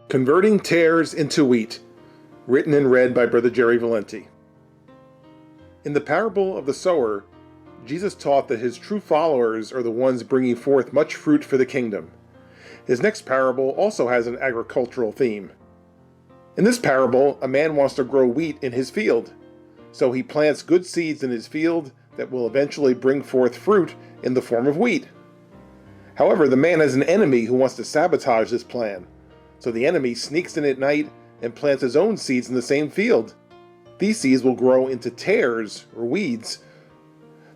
Converting Tares into Wheat, written and read by Brother Jerry Valenti. In the parable of the sower, Jesus taught that his true followers are the ones bringing forth much fruit for the kingdom. His next parable also has an agricultural theme. In this parable, a man wants to grow wheat in his field, so he plants good seeds in his field that will eventually bring forth fruit in the form of wheat. However, the man has an enemy who wants to sabotage this plan. So the enemy sneaks in at night and plants his own seeds in the same field. These seeds will grow into tares, or weeds.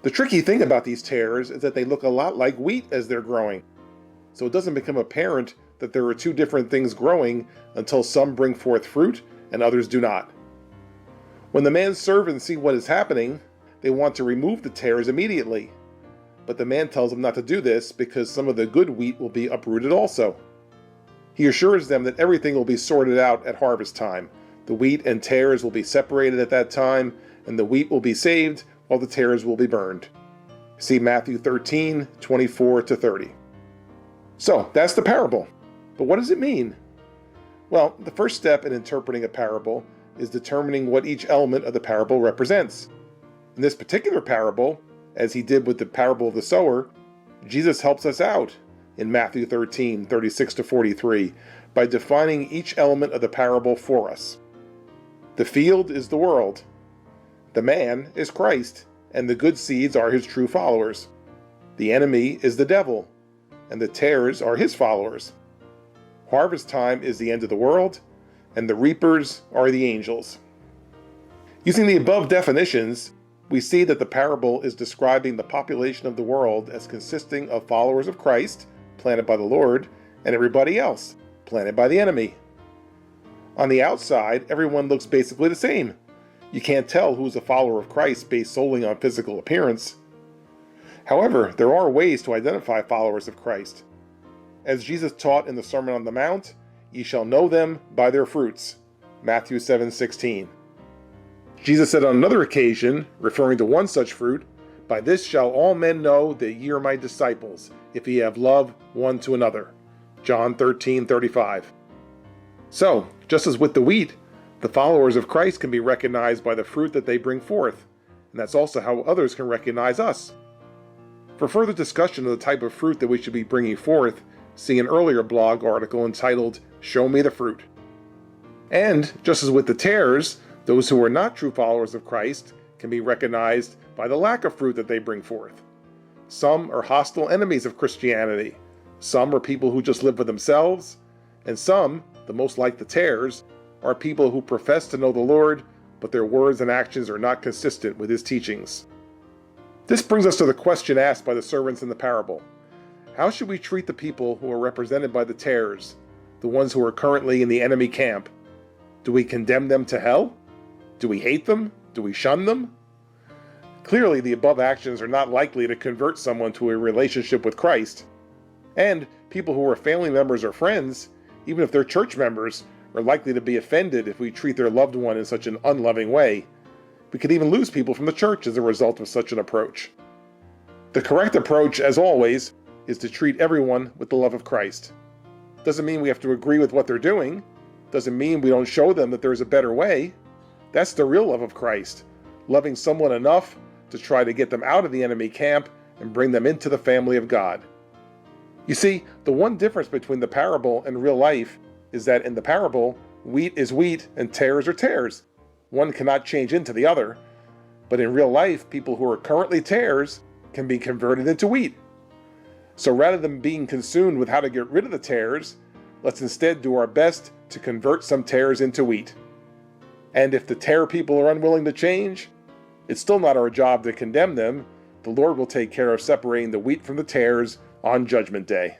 The tricky thing about these tares is that they look a lot like wheat as they're growing. So it doesn't become apparent that there are two different things growing until some bring forth fruit and others do not. When the man's servants see what is happening, they want to remove the tares immediately. But the man tells them not to do this because some of the good wheat will be uprooted also. He assures them that everything will be sorted out at harvest time. The wheat and tares will be separated at that time, and the wheat will be saved while the tares will be burned. See Matthew 13, 24-30. So, that's the parable. But what does it mean? Well, the first step in interpreting a parable is determining what each element of the parable represents. In this particular parable, as he did with the parable of the sower, Jesus helps us out in Matthew 13, 36-43, by defining each element of the parable for us. The field is the world. The man is Christ, and the good seeds are his true followers. The enemy is the devil, and the tares are his followers. Harvest time is the end of the world, and the reapers are the angels. Using the above definitions, we see that the parable is describing the population of the world as consisting of followers of Christ, planted by the Lord, and everybody else, planted by the enemy. On the outside, everyone looks basically the same. You can't tell who is a follower of Christ based solely on physical appearance. However, there are ways to identify followers of Christ. As Jesus taught in the Sermon on the Mount, "Ye shall know them by their fruits." Matthew 7:16. Jesus said on another occasion, referring to one such fruit, "By this shall all men know that ye are my disciples, if ye have love one to another." John 13:35. So, just as with the wheat, the followers of Christ can be recognized by the fruit that they bring forth, and that's also how others can recognize us. For further discussion of the type of fruit that we should be bringing forth, see an earlier blog article entitled, "Show Me the Fruit." And, just as with the tares, those who are not true followers of Christ can be recognized by the lack of fruit that they bring forth. Some are hostile enemies of Christianity, some are people who just live for themselves, and some, the most like the tares, are people who profess to know the Lord, but their words and actions are not consistent with his teachings. This brings us to the question asked by the servants in the parable. How should we treat the people who are represented by the tares, the ones who are currently in the enemy camp? Do we condemn them to hell? Do we hate them? Do we shun them? Clearly, the above actions are not likely to convert someone to a relationship with Christ. And people who are family members or friends, even if they're church members, are likely to be offended if we treat their loved one in such an unloving way. We could even lose people from the church as a result of such an approach. The correct approach, as always, is to treat everyone with the love of Christ. Doesn't mean we have to agree with what they're doing. Doesn't mean we don't show them that there's a better way. That's the real love of Christ, loving someone enough to try to get them out of the enemy camp and bring them into the family of God. You see, the one difference between the parable and real life is that in the parable, wheat is wheat and tares are tares. One cannot change into the other. But in real life, people who are currently tares can be converted into wheat. So rather than being consumed with how to get rid of the tares, let's instead do our best to convert some tares into wheat. And if the tare people are unwilling to change, it's still not our job to condemn them. The Lord will take care of separating the wheat from the tares on Judgment Day.